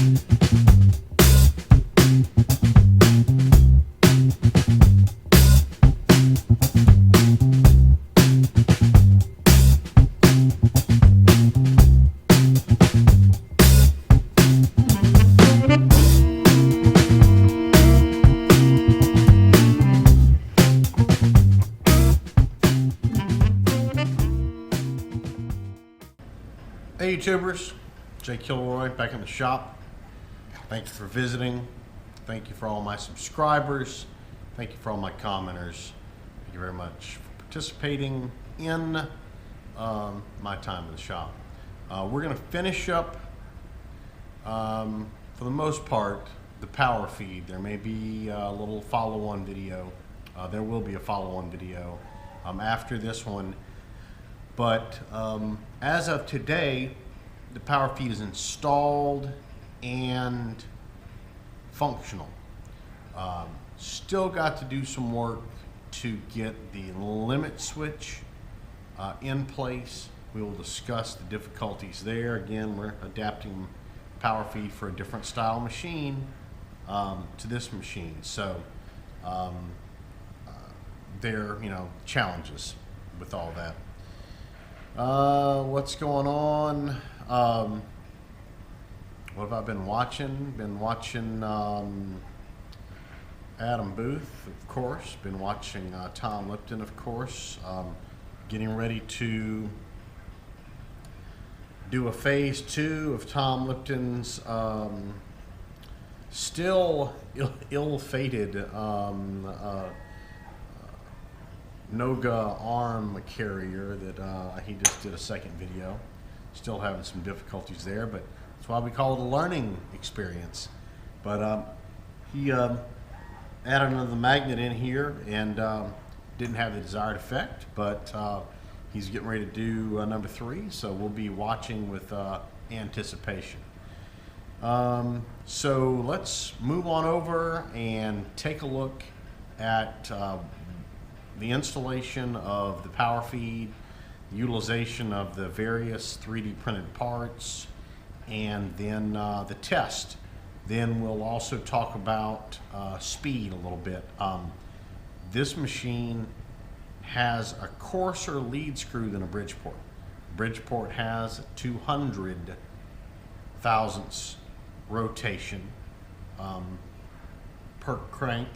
Hey YouTubers, Jay Kilroy back in the shop. Thank you for visiting. Thank you for all my subscribers. Thank you for all my commenters. Thank you very much for participating in my time in the shop. We're going to finish up, for the most part, the power feed. There may be a little follow-on video. There will be a follow-on video after this one. But as of today, the power feed is installed and functional. Still got to do some work to get the limit switch in place. We will discuss the difficulties there. Again, we're adapting power feed for a different style machine to this machine. So there are, challenges with all that. What's going on? What have I been watching? Been watching Adam Booth, of course. Been watching Tom Lipton, of course. Getting ready to do a phase 2 of Tom Lipton's still ill-fated Noga arm carrier that he just did a second video. Still having some difficulties there, but that's why we call it a learning experience. But he added another magnet in here and didn't have the desired effect, but he's getting ready to do number 3, so we'll be watching with anticipation. So let's move on over and take a look at the installation of the power feed, the utilization of the various 3D printed parts, and then the test. Then we'll also talk about speed a little bit. This machine has a coarser lead screw than a Bridgeport. Bridgeport has a 200 thousandths rotation per crank.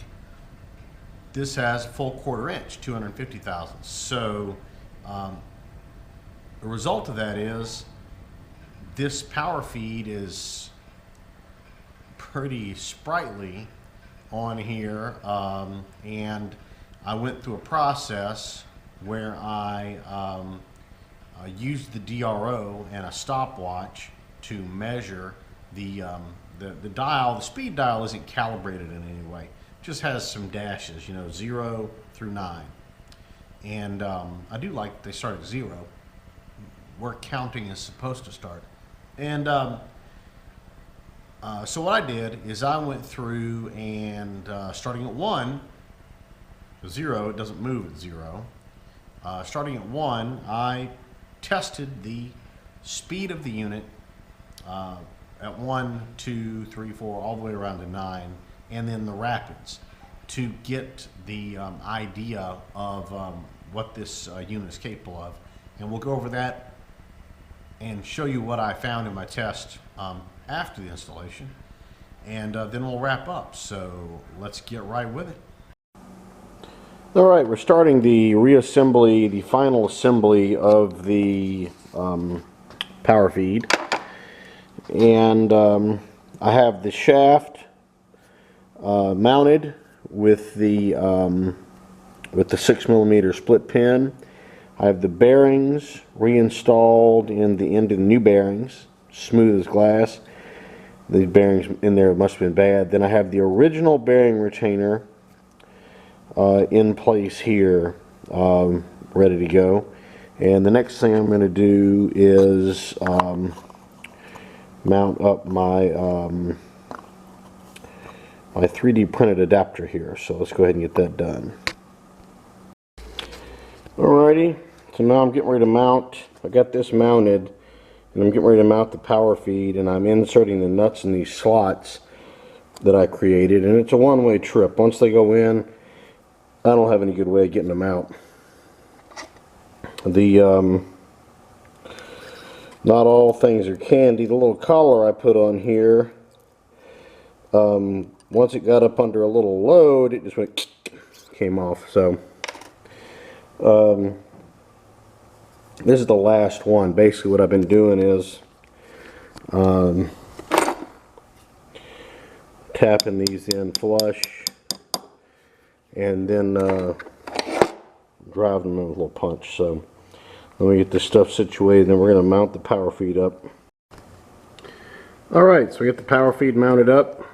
This has a full 1/4 inch, 250 thousandths. So the result of that is this power feed is pretty sprightly on here, and I went through a process where I used the DRO and a stopwatch to measure the dial. The speed dial isn't calibrated in any way. It just has some dashes, 0 through 9. And I do like they start at 0. Where counting is supposed to start. And so what I did is I went through and starting at 1, 0, it doesn't move at 0. Starting at 1, I tested the speed of the unit at 1, 2, 3, 4, all the way around to 9, and then the rapids to get the idea of what this unit is capable of. And we'll go over that and show you what I found in my test after the installation, and then we'll wrap up. So let's get right with it. All right, we're starting the reassembly, the final assembly of the power feed, and I have the shaft mounted with the 6mm split pin. I have the bearings reinstalled in the end of the new bearings, smooth as glass. These bearings in there must have been bad. Then I have the original bearing retainer in place here, ready to go. And the next thing I'm going to do is mount up my my 3D printed adapter here. So let's go ahead and get that done. Alrighty, so now I'm getting ready to mount. I got this mounted and I'm getting ready to mount the power feed, and I'm inserting the nuts in these slots that I created, and it's a one-way trip. Once they go in, I don't have any good way of getting them out. The not all things are candy. The little collar I put on here, once it got up under a little load, it just went came off. So this is the last one. Basically what I've been doing is tapping these in flush and then driving them with a little punch. So let me get this stuff situated, then we're going to mount the power feed up. Alright, so we got the power feed mounted up.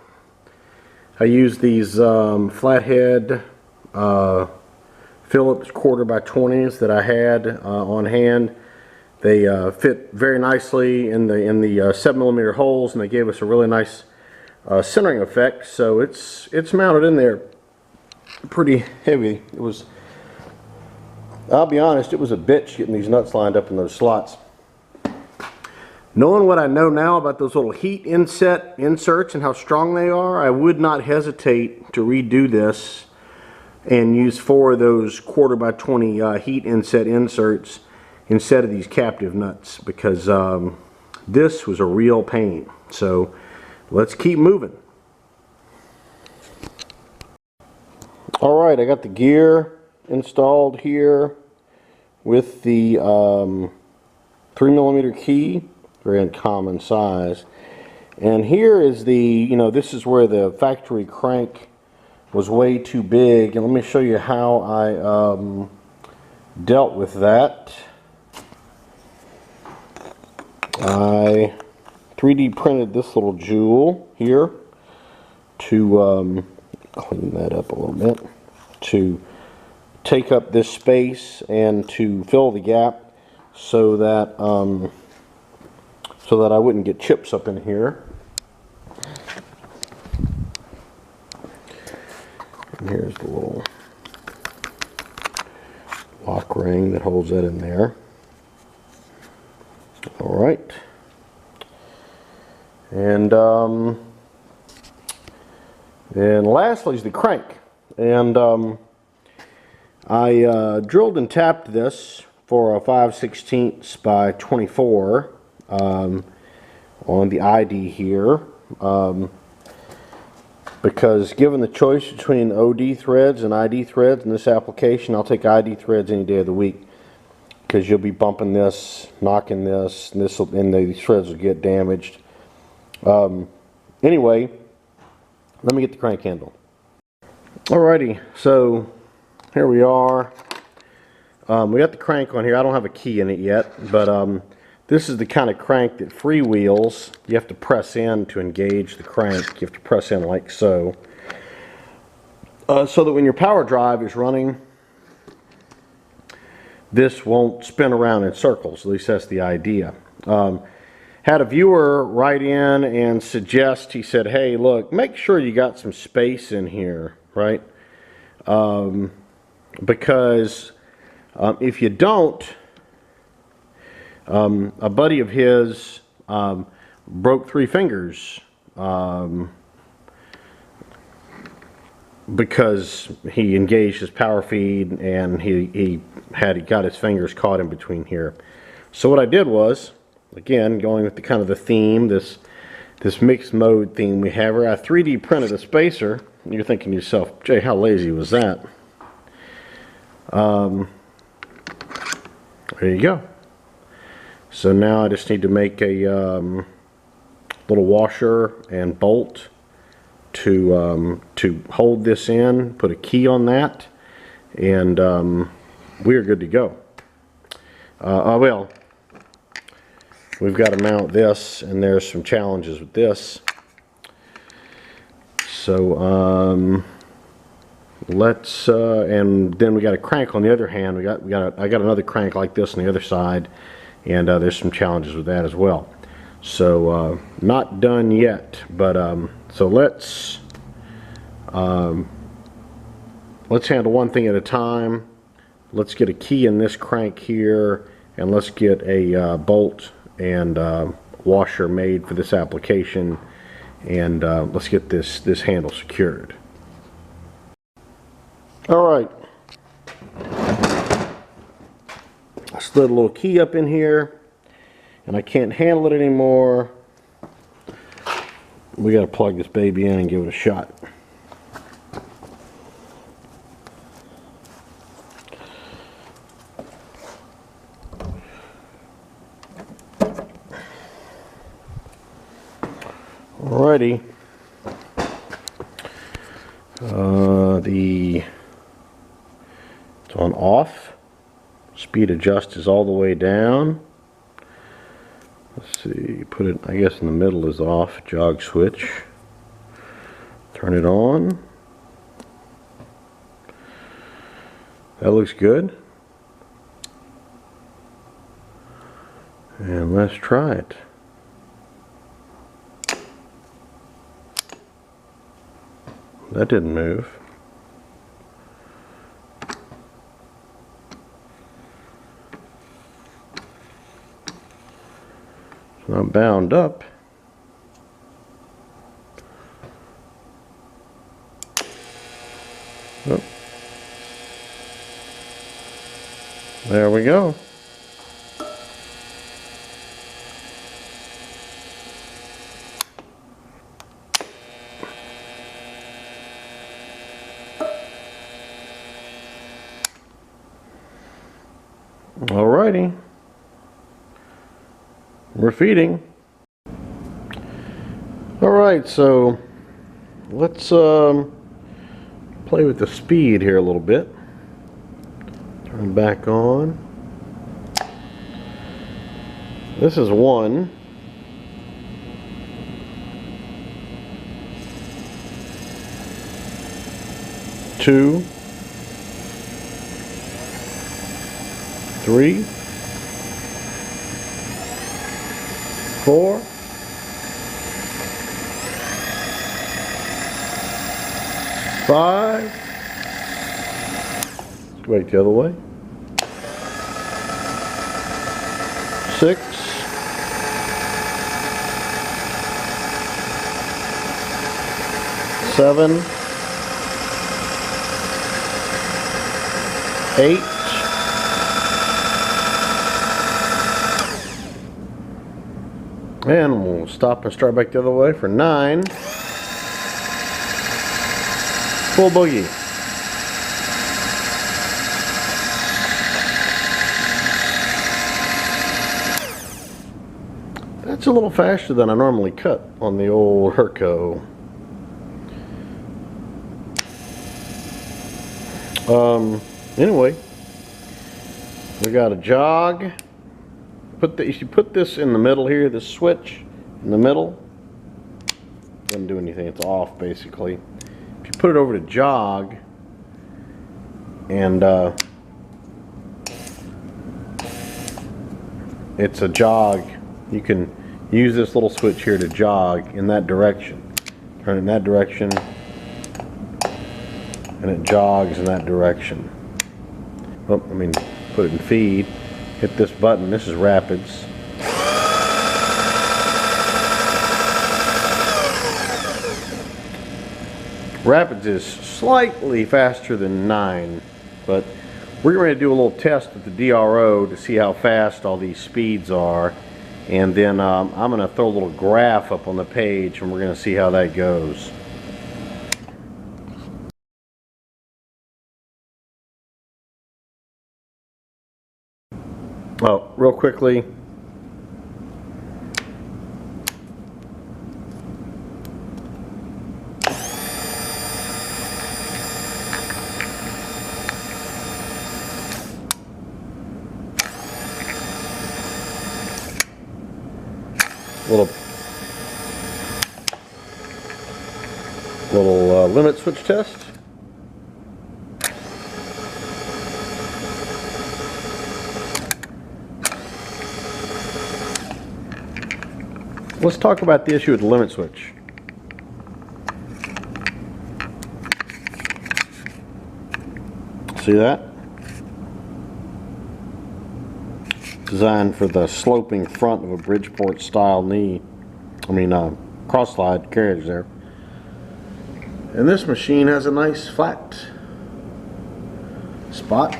I used these flathead Phillips 1/4x20s that I had on hand. They fit very nicely in the 7mm holes, and they gave us a really nice centering effect. So it's mounted in there pretty heavy. It was, I'll be honest, it was a bitch getting these nuts lined up in those slots. Knowing what I know now about those little heat inserts and how strong they are, I would not hesitate to redo this and use 4 of those 1/4x20 heat inset inserts instead of these captive nuts, because this was a real pain. So let's keep moving. Alright, I got the gear installed here with the 3mm key, very uncommon size. And here is the, this is where the factory crank was way too big, and let me show you how I dealt with that. I 3D printed this little jewel here to clean that up a little bit, to take up this space and to fill the gap so that I wouldn't get chips up in here. And here's the little lock ring that holds that in there. Alright. And lastly is the crank. And I drilled and tapped this for a 5/16 by 24 on the ID here. Because given the choice between OD threads and ID threads in this application, I'll take ID threads any day of the week, because you'll be bumping this, knocking this, and these threads will get damaged. Anyway, let me get the crank handle. Alrighty, so here we are. We got the crank on here. I don't have a key in it yet, but this is the kind of crank that freewheels. You have to press in to engage the crank. You have to press in like so. So that when your power drive is running, this won't spin around in circles. At least that's the idea. Had a viewer write in and suggest, he said, hey, look, make sure you got some space in here, right? Because if you don't, a buddy of his broke 3 fingers because he engaged his power feed, and he got his fingers caught in between here. So what I did was, again, going with the kind of the theme, this mixed mode theme we have here, I 3D printed a spacer. You're thinking to yourself, Jay, how lazy was that? There you go. So now I just need to make a little washer and bolt to hold this in, put a key on that, and we are good to go. Well, we've got to mount this, and there's some challenges with this. So let's and then we got a crank on the other hand. I got another crank like this on the other side, and there's some challenges with that as well. So not done yet, but so let's handle one thing at a time. Let's get a key in this crank here, and let's get a bolt and washer made for this application, and let's get this handle secured. All right, I slid a little key up in here, and I can't handle it anymore. We got to plug this baby in and give it a shot. Alrighty. It's on off. Speed adjust is all the way down. Let's see, put it, I guess in the middle is off. Jog switch. Turn it on. That looks good. And let's try it. That didn't move. It's not bound up. Oh. There we go. Alrighty, we're feeding. Alright, so let's play with the speed here a little bit. Turn back on. This is 1. Two. 3, 4, 5. Let's wait the other way. 6, 7, 8. And we'll stop and start back the other way for 9. Full boogie. That's a little faster than I normally cut on the old Herco. Anyway, we got a jog. If you put this in the middle here, this switch in the middle, doesn't do anything, it's off basically. If you put it over to jog, and it's a jog, you can use this little switch here to jog in that direction. Turn it in that direction, and it jogs in that direction. Oh, I mean, put it in feed. Hit this button. This is rapids. Rapids is slightly faster than 9, but we're going to do a little test with the DRO to see how fast all these speeds are, and then I'm going to throw a little graph up on the page, and we're going to see how that goes. Oh, real quickly, little limit switch test. Let's talk about the issue with the limit switch. See that? designed for the sloping front of a Bridgeport style cross slide carriage there. And this machine has a nice flat spot.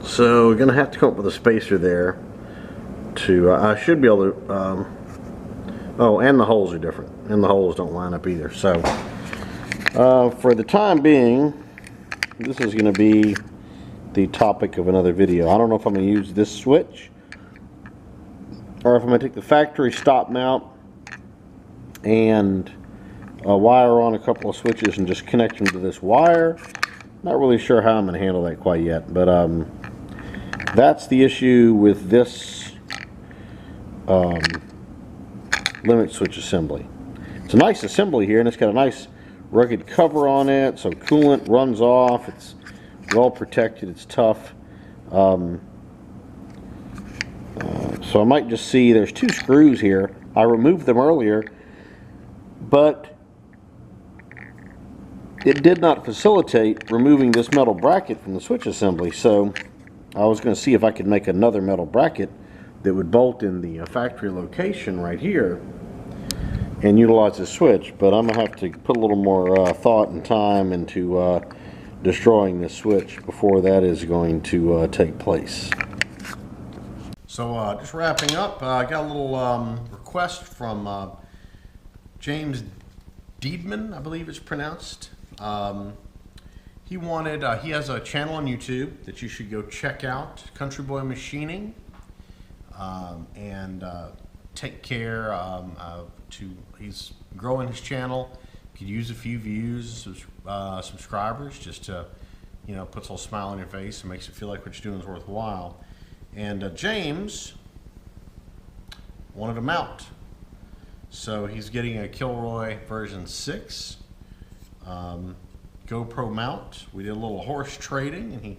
So we're gonna have to come up with a spacer there to, I should be able to, oh, and the holes are different, and the holes don't line up either. So for the time being, this is gonna be the topic of another video. I don't know if I'm gonna use this switch or if I'm gonna take the factory stop mount and wire on a couple of switches and just connect them to this wire. Not really sure how I'm gonna handle that quite yet, but that's the issue with this limit switch assembly. It's a nice assembly here, and it's got a nice rugged cover on it, so coolant runs off. It's well protected. It's tough. So I might just see there's two screws here. I removed them earlier, but it did not facilitate removing this metal bracket from the switch assembly. So I was going to see if I could make another metal bracket that would bolt in the factory location right here and utilize the switch, but I'm going to have to put a little more thought and time into destroying this switch before that is going to take place. So just wrapping up, I got a little request from James Deedman, I believe it's pronounced. He wanted, he has a channel on YouTube that you should go check out, Country Boy Machining, and take care he's growing his channel. Could use a few views, subscribers, just to, you know, puts a little smile on your face and makes it feel like what you're doing is worthwhile. And James wanted a mount, so he's getting a Kilroy version 6 GoPro mount. We did a little horse trading, and he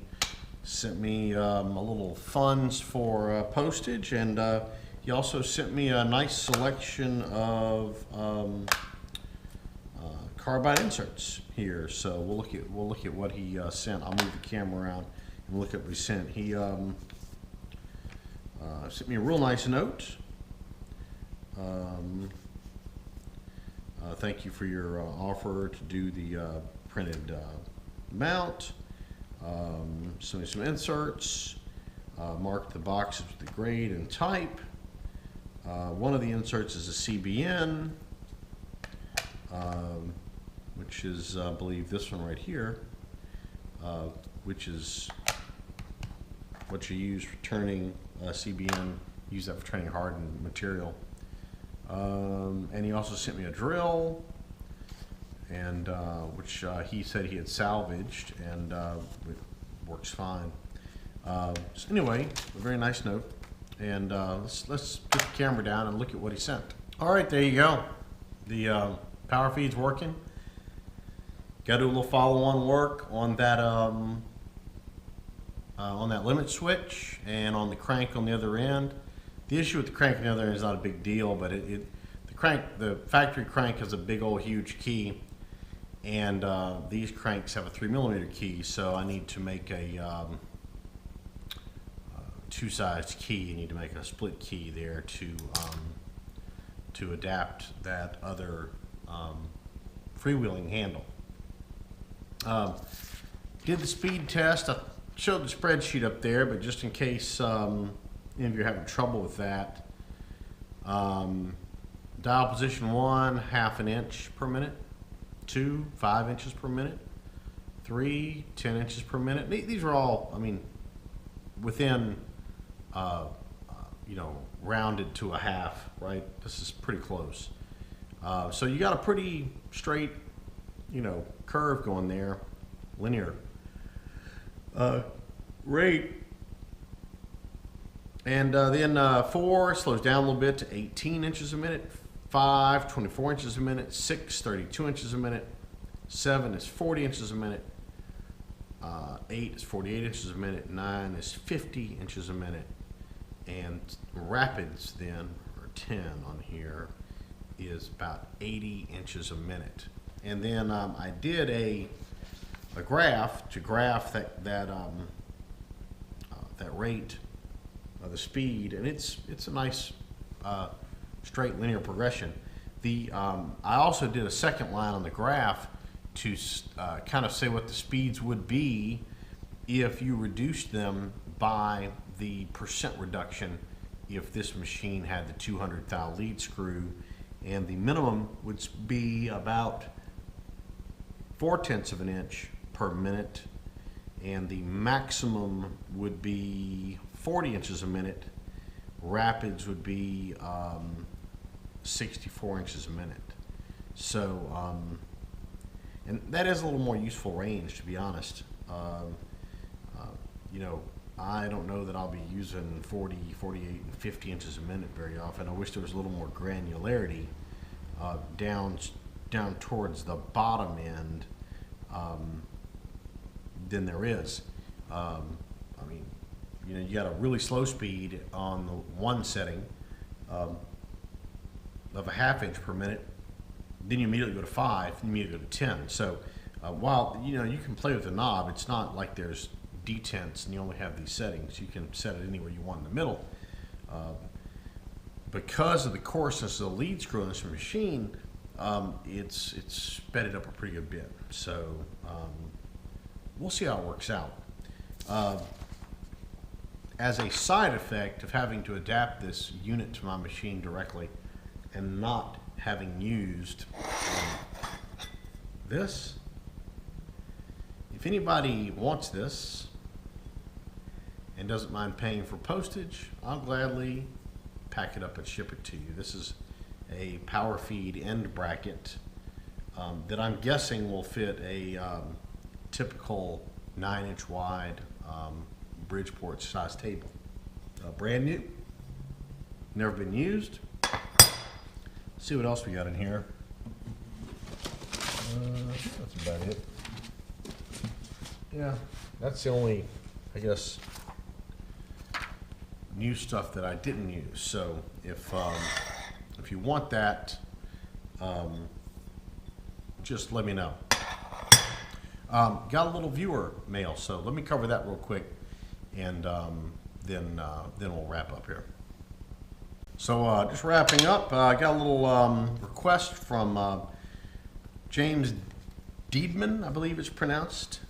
sent me a little funds for postage, and he also sent me a nice selection of carbide inserts here. So we'll look at what he sent. I'll move the camera around and look at what he sent. He sent me a real nice note. Thank you for your offer to do the printed mount. Sent me some inserts. Marked the boxes with the grade and type. One of the inserts is a CBN, which is, I believe, this one right here, which is what you use for turning CBN. Use that for turning hardened material. And he also sent me a drill, and which he said he had salvaged, and it works fine. So anyway, a very nice note. And let's put the camera down and look at what he sent. All right, there you go. The power feed's working. Got to do a little follow-on work on that limit switch and on the crank on the other end. The issue with the crank on the other end is not a big deal, but the factory crank has a big old huge key, and these cranks have a 3mm key, so I need to make a two-sized key. You need to make a split key there to adapt that other freewheeling handle. Did the speed test. I showed the spreadsheet up there, but just in case any of you are having trouble with that, dial position 1, 1/2 inch per minute, 2, 5 inches per minute, 3, 10 inches per minute. These are all, I mean, within you know, rounded to a half, right? This is pretty close. So you got a pretty straight, you know, curve going there, linear rate. And then 4 slows down a little bit to 18 inches a minute, 5, 24 inches a minute, 6, 32 inches a minute, 7 is 40 inches a minute, 8 is 48 inches a minute, 9 is 50 inches a minute, and rapids then, or 10 on here, is about 80 inches a minute. And then I did a graph to graph that that rate, the speed, and it's a nice straight linear progression. I also did a second line on the graph to kind of say what the speeds would be if you reduced them by the percent reduction if this machine had the 200 thou lead screw, and the minimum would be about 0.4 of an inch per minute, and the maximum would be 40 inches a minute. Rapids would be 64 inches a minute. So, and that is a little more useful range, to be honest. You know, I don't know that I'll be using 40, 48, and 50 inches a minute very often. I wish there was a little more granularity down towards the bottom end than there is. I mean, you know, you got a really slow speed on the one setting of a 1/2 inch per minute. Then you immediately go to 5, and you immediately go to 10. So while, you know, you can play with the knob, it's not like there's detents and you only have these settings. You can set it anywhere you want in the middle. Because of the coarseness of the lead screw in this machine, it's sped it up a pretty good bit. So we'll see how it works out. As a side effect of having to adapt this unit to my machine directly and not having used this, if anybody wants this and doesn't mind paying for postage, I'll gladly pack it up and ship it to you. This is a power feed end bracket that I'm guessing will fit a typical 9-inch wide Bridgeport size table. Brand new, never been used. Let's see what else we got in here. That's about it. Yeah, that's the only, I guess, new stuff that I didn't use. So if you want that, just let me know. Got a little viewer mail, so let me cover that real quick, and then we'll wrap up here. So just wrapping up, I got a little request from James Deedman, I believe it's pronounced.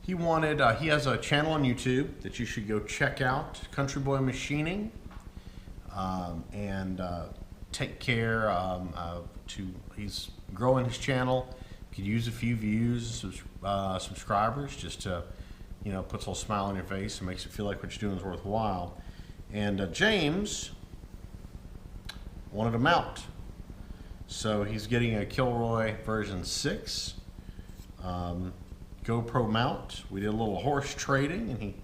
He wanted, he has a channel on YouTube that you should go check out, Country Boy Machining, and take care he's growing his channel. Could use a few views, subscribers, just to, you know, puts a little smile on your face and makes it feel like what you're doing is worthwhile. And James wanted a mount. So he's getting a Kilroy version 6 GoPro mount. We did a little horse trading, and he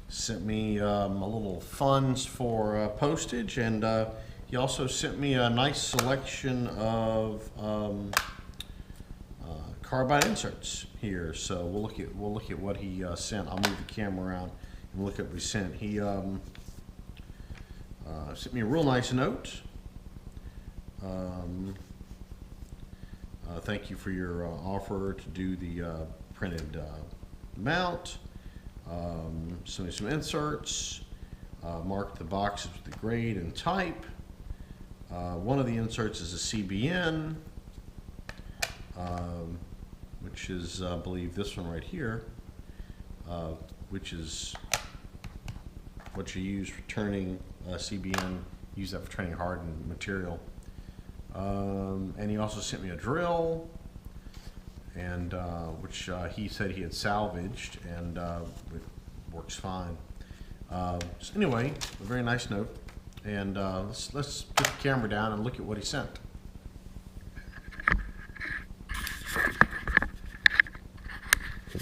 sent me a little funds for postage, and he also sent me a nice selection of carbide inserts here. So we'll look at what he sent. I'll move the camera around and look at what he sent. He sent me a real nice note. Thank you for your offer to do the printed mount. Sent me some inserts. Marked the boxes with the grade and type. One of the inserts is a CBN, which is, I believe, this one right here, which is what you use for turning CBN. Use that for turning hardened material. And he also sent me a drill, and which he said he had salvaged, and it works fine. So anyway, a very nice note, and let's put the camera down and look at what he sent.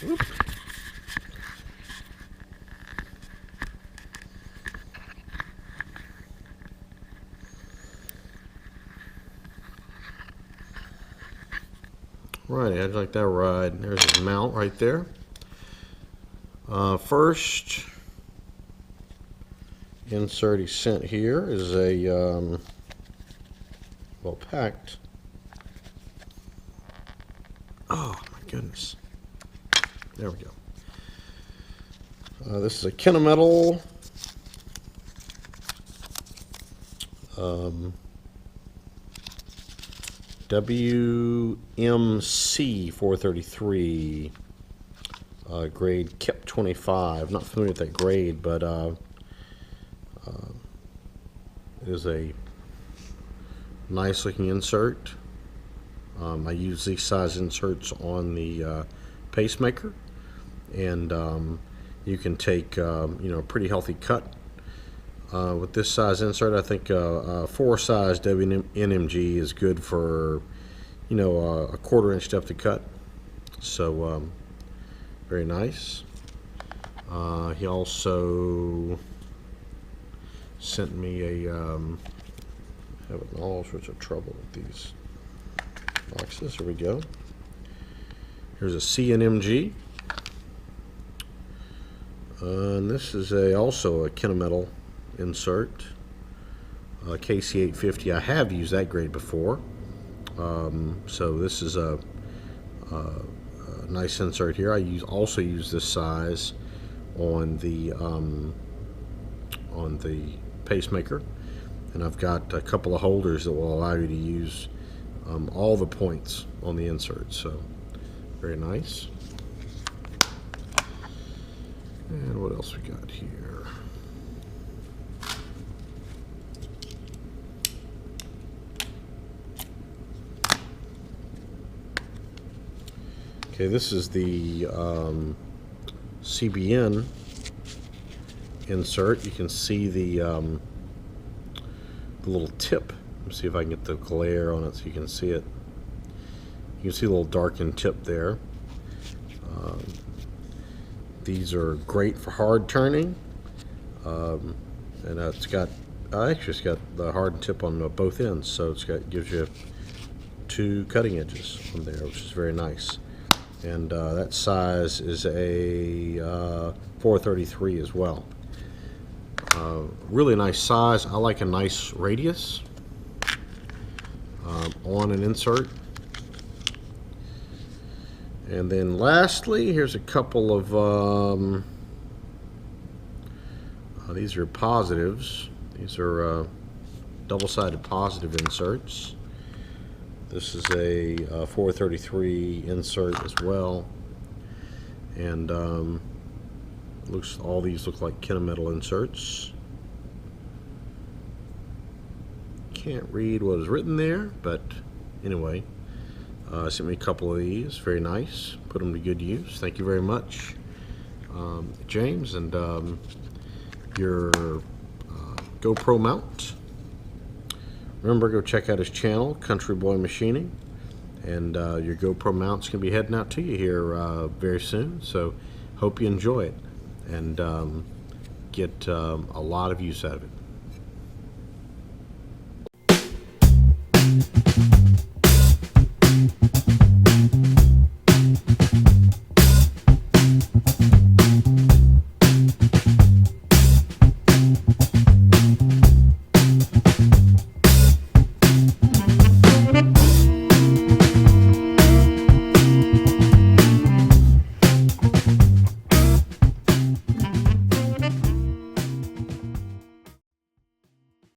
Oops. Right, how'd you like that ride? There's his mount right there. First insert he sent here is a well packed. Oh my goodness. There we go. This is a Kennametal WMC 433 grade KIP 25. Not familiar with that grade, but it is a nice looking insert. I use these size inserts on the pacemaker, and you can take a pretty healthy cut with this size insert. I think 4 size WNMG is good for a 1/4 inch depth of cut. So very nice. He also sent me a having all sorts of trouble with these boxes. Here we go. Here's a CNMG, and this is also a Kennametal insert, KC850. I have used that grade before, so this is a nice insert here. I also use this size on the pacemaker, and I've got a couple of holders that will allow you to use all the points on the insert. So very nice. And what else we got here? Okay, this is the CBN insert. You can see the little tip. Let me see if I can get the glare on it so you can see it. You can see a little darkened tip there. These are great for hard turning, and it's got the hardened tip on both ends, so gives you 2 cutting edges on there, which is very nice. And that size is a 433 as well. Really nice size. I like a nice radius on an insert. And then lastly, here's a couple of these are positives. These are double-sided positive inserts. This is a 433 insert as well, and all these look like Kennametal inserts. Can't read what is written there, but anyway. Sent me a couple of these. Very nice. Put them to good use. Thank you very much, James. And your GoPro mount. Remember, go check out his channel, Country Boy Machining. And your GoPro mount's going to be heading out to you here very soon. So hope you enjoy it and get a lot of use out of it.